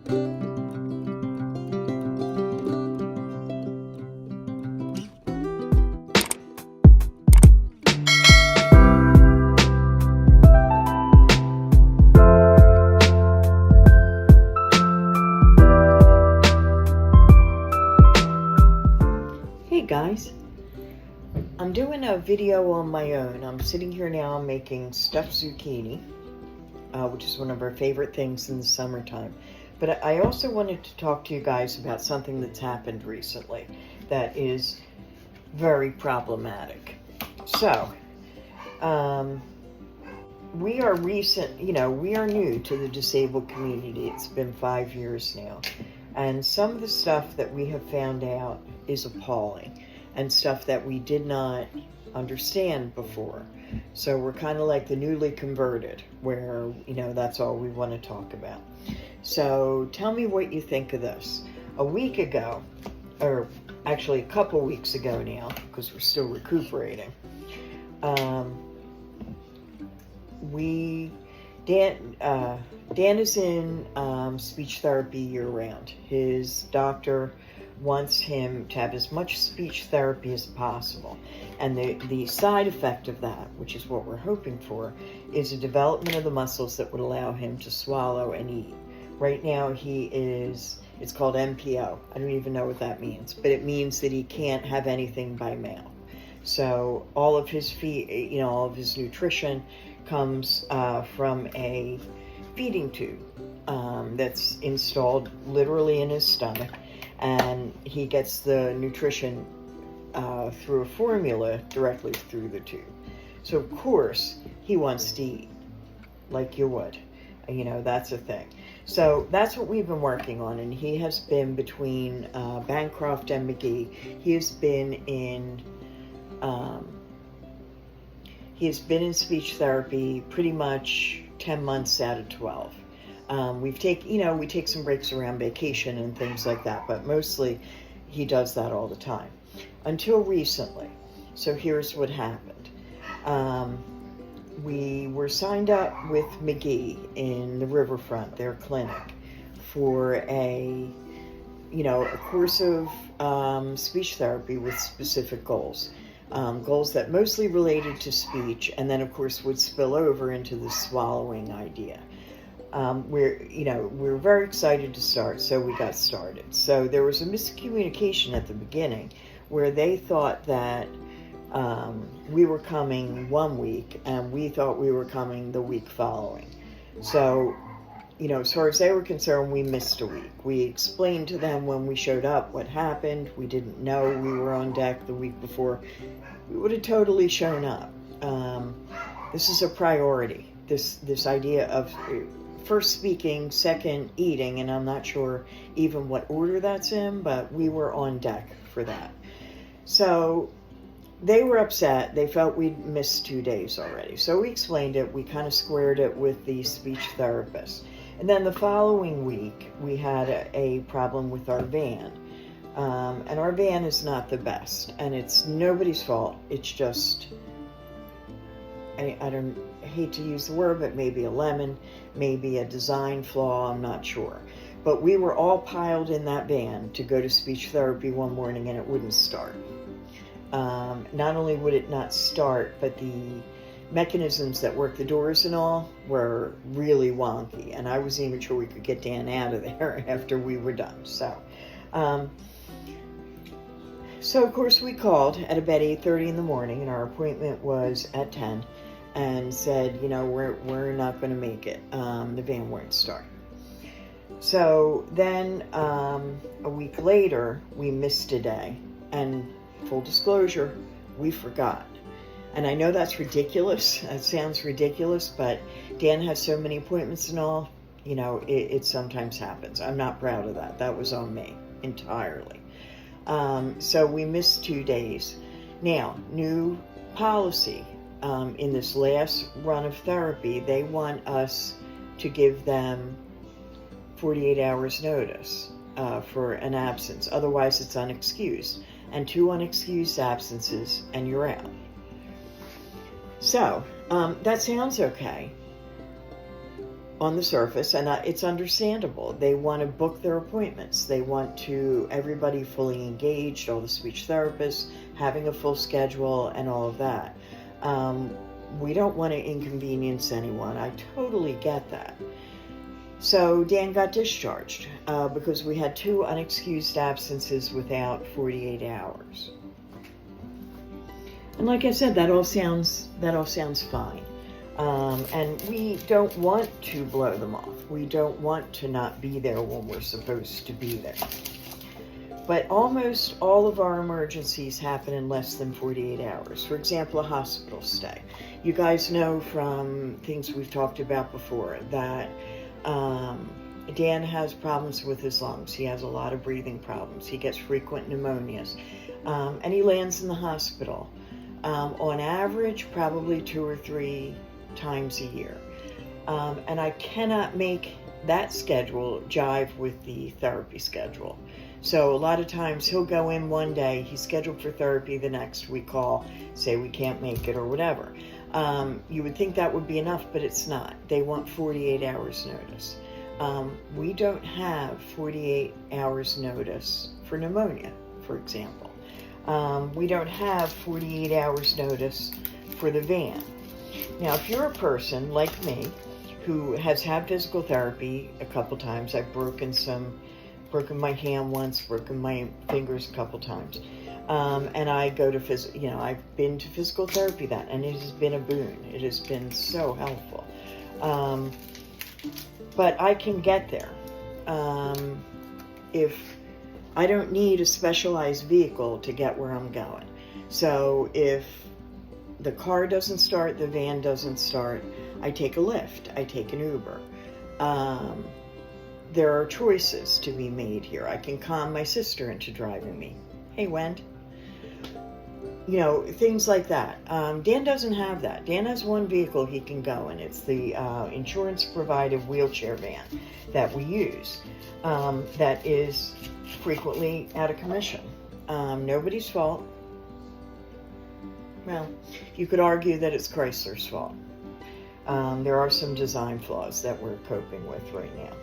Hey guys, I'm doing a video on my own. I'm sitting here now making stuffed zucchini, which is one of our favorite things in the summertime. But I also wanted to talk to you guys about something that's happened recently that is very problematic. So, we are new to the disabled community. It's been 5 years now. And some of the stuff that we have found out is appalling and stuff that we did not understand before. So we're kind of like the newly converted, where, that's all we want to talk about. So tell me what you think of this. A week ago, or actually a couple weeks ago now, because we're still recuperating, Dan is in speech therapy year-round. His doctor wants him to have as much speech therapy as possible. And the side effect of that, which is what we're hoping for, is a development of the muscles that would allow him to swallow and eat. Right now it's called MPO. I don't even know what that means, but it means that he can't have anything by mouth. So all of his all of his nutrition comes from a feeding tube that's installed literally in his stomach, and he gets the nutrition through a formula directly through the tube. So of course he wants to eat like you would, that's a thing. So that's what we've been working on, and he has been between Bancroft and McGee. He has been in speech therapy pretty much 10 months out of 12. We take some breaks around vacation and things like that, but mostly he does that all the time. Until recently. So here's what happened. We were signed up with McGee in the Riverfront, their clinic, for a course of speech therapy with specific goals. Goals that mostly related to speech, and then of course would spill over into the swallowing idea. We're very excited to start, so we got started. So there was a miscommunication at the beginning where they thought that we were coming one week and we thought we were coming the week following. So, as far as they were concerned, we missed a week. We explained to them when we showed up what happened. We didn't know we were on deck the week before. We would have totally shown up. This is a priority. This idea of first speaking, second eating, and I'm not sure even what order that's in, but we were on deck for that. So they were upset. They felt we'd missed 2 days already. So we explained it. We kind of squared it with the speech therapist. And then the following week, we had a problem with our van. And our van is not the best. And it's nobody's fault. It's just, I hate to use the word, but maybe a lemon, maybe a design flaw, I'm not sure. But we were all piled in that van to go to speech therapy one morning, and it wouldn't start. Not only would it not start, but the mechanisms that work the doors and all were really wonky, and I wasn't even sure we could get Dan out of there after we were done. So of course we called at about 8:30 in the morning, and our appointment was at 10, and said, we're not going to make it. The van won't start. So then a week later, we missed a day, and full disclosure, we forgot. And I know that's ridiculous. That sounds ridiculous, but Dan has so many appointments and all, it sometimes happens. I'm not proud of that. That was on me entirely. So we missed 2 days. Now, new policy. In this last run of therapy, they want us to give them 48 hours notice for an absence. Otherwise, it's unexcused. And 2 unexcused absences, and you're out. So, that sounds okay. on the surface, and it's understandable. They want to book their appointments. They want to everybody fully engaged, all the speech therapists having a full schedule and all of that. We don't want to inconvenience anyone. I totally get that. So Dan got discharged because we had 2 unexcused absences without 48 hours. And like I said, that all sounds fine. And we don't want to blow them off. We don't want to not be there when we're supposed to be there. But almost all of our emergencies happen in less than 48 hours. For example, a hospital stay. You guys know from things we've talked about before that Dan has problems with his lungs. He has a lot of breathing problems. He gets frequent pneumonias. And he lands in the hospital. On average, probably 2 or 3 times a year. And I cannot make that schedule jive with the therapy schedule. So a lot of times he'll go in one day, he's scheduled for therapy, the next we call, say we can't make it or whatever. You would think that would be enough, but it's not. They want 48 hours notice. We don't have 48 hours notice for pneumonia, for example. We don't have 48 hours notice for the van. Now, if you're a person like me who has had physical therapy a couple times, I've broken my hand once, broken my fingers a couple times, and I go to I've been to physical therapy and it has been a boon. It has been so helpful. But I can get there. If I don't need a specialized vehicle to get where I'm going. So if the car doesn't start, the van doesn't start, I take a Lyft, I take an Uber. There are choices to be made here. I can con my sister into driving me. Hey, Wend. Things like that. Dan doesn't have that. Dan has one vehicle he can go in. It's the insurance-provided wheelchair van that we use that is frequently out of commission. Nobody's fault. Well, you could argue that it's Chrysler's fault. There are some design flaws that we're coping with right now.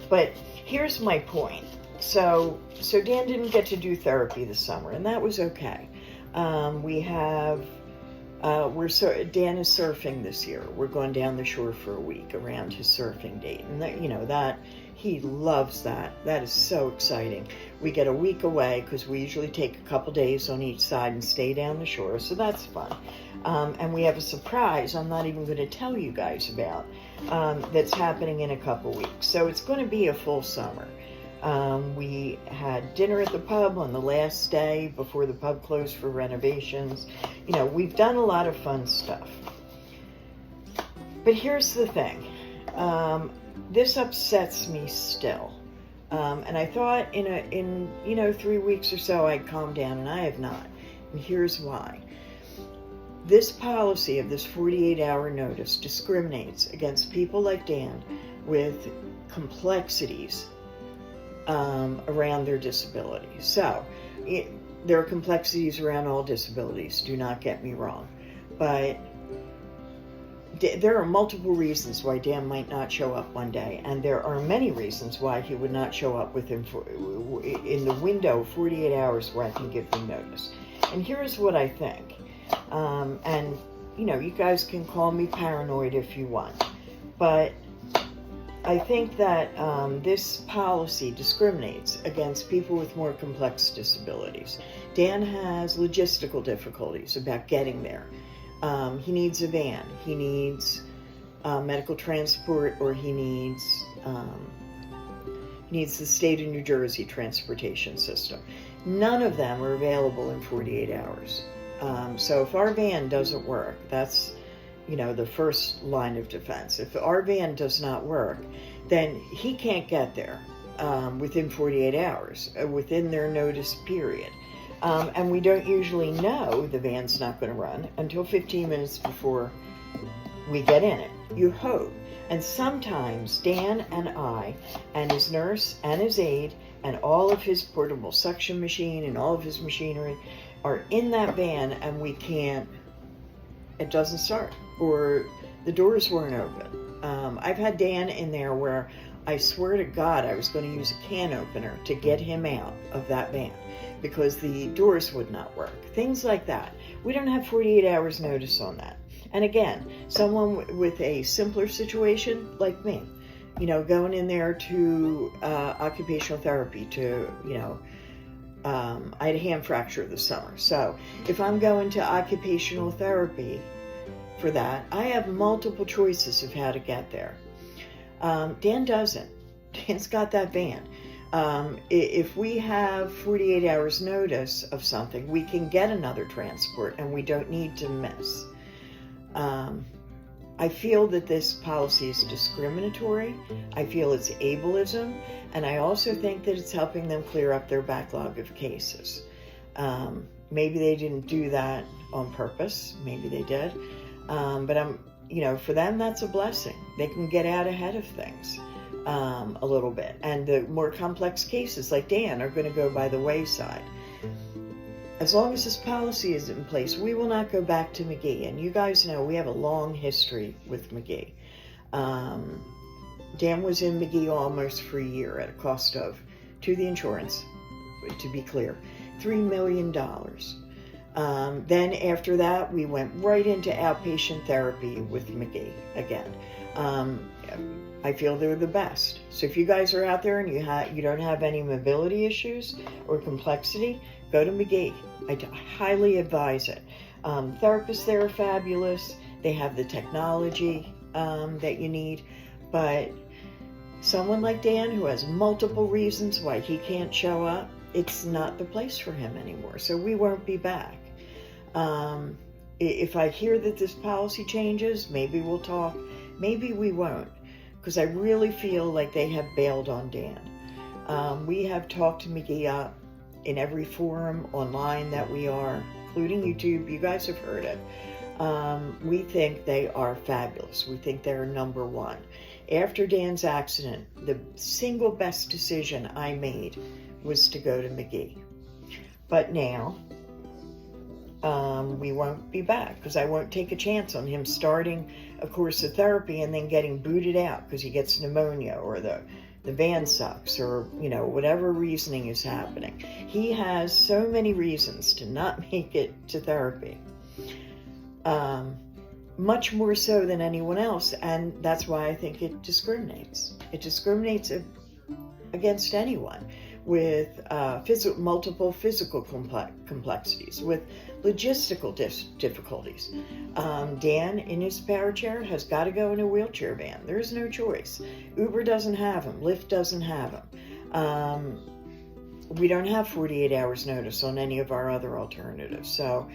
But here's my point. So Dan didn't get to do therapy this summer, and that was okay. Dan is surfing this year. We're going down the shore for a week around his surfing date, and that he loves that. That is so exciting. We get a week away because we usually take a couple days on each side and stay down the shore, so that's fun. And we have a surprise I'm not even going to tell you guys about that's happening in a couple weeks. So it's going to be a full summer. We had dinner at the pub on the last day before the pub closed for renovations. We've done a lot of fun stuff. But here's the thing. This upsets me still. And I thought in 3 weeks or so I'd calm down, and I have not. And here's why. This policy of this 48-hour notice discriminates against people like Dan with complexities around their disabilities. So, there are complexities around all disabilities, do not get me wrong. But there are multiple reasons why Dan might not show up one day, and there are many reasons why he would not show up in the window of 48 hours where I can give him notice. And here's what I think. And, you guys can call me paranoid if you want, but I think that this policy discriminates against people with more complex disabilities. Dan has logistical difficulties about getting there. He needs a van, he needs medical transport, or he needs the state of New Jersey transportation system. None of them are available in 48 hours. So if our van doesn't work, that's the first line of defense. If our van does not work, then he can't get there within 48 hours, within their notice period. And we don't usually know the van's not going to run until 15 minutes before we get in it. You hope. And sometimes Dan and I and his nurse and his aide and all of his portable suction machine and all of his machinery are in that van, and it doesn't start, or the doors weren't open. I've had Dan in there where I swear to God I was going to use a can opener to get him out of that van because the doors would not work. Things like that. We don't have 48 hours notice on that. And again, someone with a simpler situation like me, going in there to occupational therapy to, I had a hand fracture this summer. So if I'm going to occupational therapy for that, I have multiple choices of how to get there. Dan doesn't. Dan's got that van. If we have 48 hours notice of something, we can get another transport and we don't need to miss. I feel that this policy is discriminatory. I feel it's ableism, and I also think that it's helping them clear up their backlog of cases. Maybe they didn't do that on purpose. Maybe they did. But for them, that's a blessing. They can get out ahead of things a little bit. And the more complex cases like Dan are going to go by the wayside. As long as this policy is in place, we will not go back to McGee. And you guys know we have a long history with McGee. Dan was in McGee almost for a year at a cost of, to the insurance, to be clear, $3 million. Then after that, we went right into outpatient therapy with McGee again. I feel they're the best. So if you guys are out there and you don't have any mobility issues or complexity, go to McGee. I highly advise it. Therapists there are fabulous. They have the technology that you need. But someone like Dan who has multiple reasons why he can't show up, it's not the place for him anymore. So we won't be back. If I hear that this policy changes, maybe we'll talk. Maybe we won't. Because I really feel like they have bailed on Dan. We have talked to McGee up in every forum online that we are, including YouTube. You guys have heard it. We think they are fabulous. We think they're number one. After Dan's accident, the single best decision I made was to go to McGee. But now, we won't be back because I won't take a chance on him starting a course of therapy and then getting booted out because he gets pneumonia or the van sucks or, whatever reasoning is happening. He has so many reasons to not make it to therapy. Much more so than anyone else, and that's why I think it discriminates. It discriminates against anyone with multiple physical complexities, with logistical difficulties. Dan, in his power chair, has got to go in a wheelchair van. There's no choice. Uber doesn't have him. Lyft doesn't have him. We don't have 48 hours notice on any of our other alternatives. So,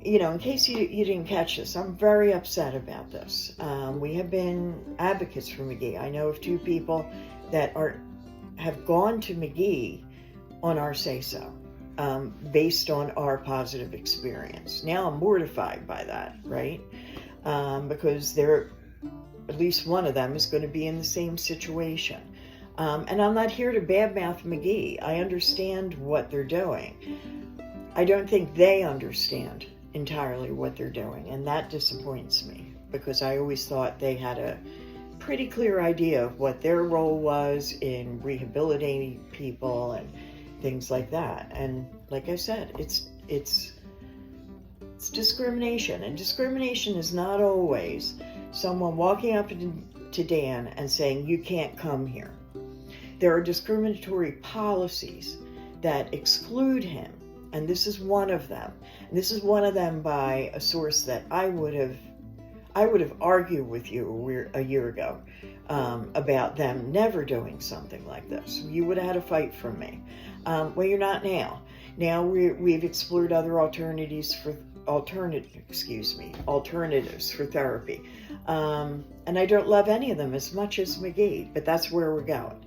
in case you didn't catch this, I'm very upset about this. We have been advocates for McGee. I know of 2 people that have gone to McGee on our say-so, based on our positive experience. Now I'm mortified by that, right? Because at least one of them is going to be in the same situation. And I'm not here to badmouth McGee. I understand what they're doing. I don't think they understand entirely what they're doing, and that disappoints me because I always thought they had a pretty clear idea of what their role was in rehabilitating people and things like that. And like I said, it's discrimination, and discrimination is not always someone walking up to Dan and saying, you can't come here. There are discriminatory policies that exclude him, and this is one of them. And this is one of them by a source that I would have argued with you a year ago about them never doing something like this. You would have had a fight from me. Well, you're not now. Now we've explored other alternatives for therapy. And I don't love any of them as much as McGee, but that's where we're going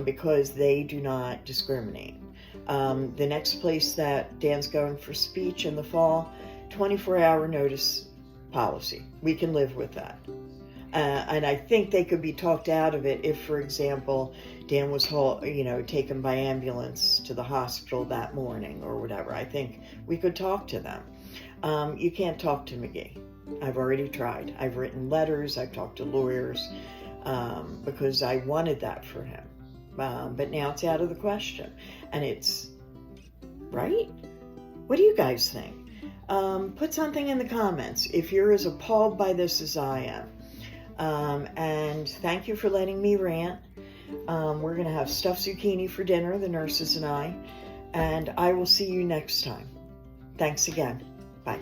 because they do not discriminate. The next place that Dan's going for speech in the fall, 24-hour notice policy. We can live with that. And I think they could be talked out of it if, for example, Dan was taken by ambulance to the hospital that morning or whatever. I think we could talk to them. You can't talk to McGee. I've already tried. I've written letters. I've talked to lawyers because I wanted that for him. But now it's out of the question. And it's, right? What do you guys think? Put something in the comments if you're as appalled by this as I am. And thank you for letting me rant. We're going to have stuffed zucchini for dinner, the nurses and I. And I will see you next time. Thanks again. Bye.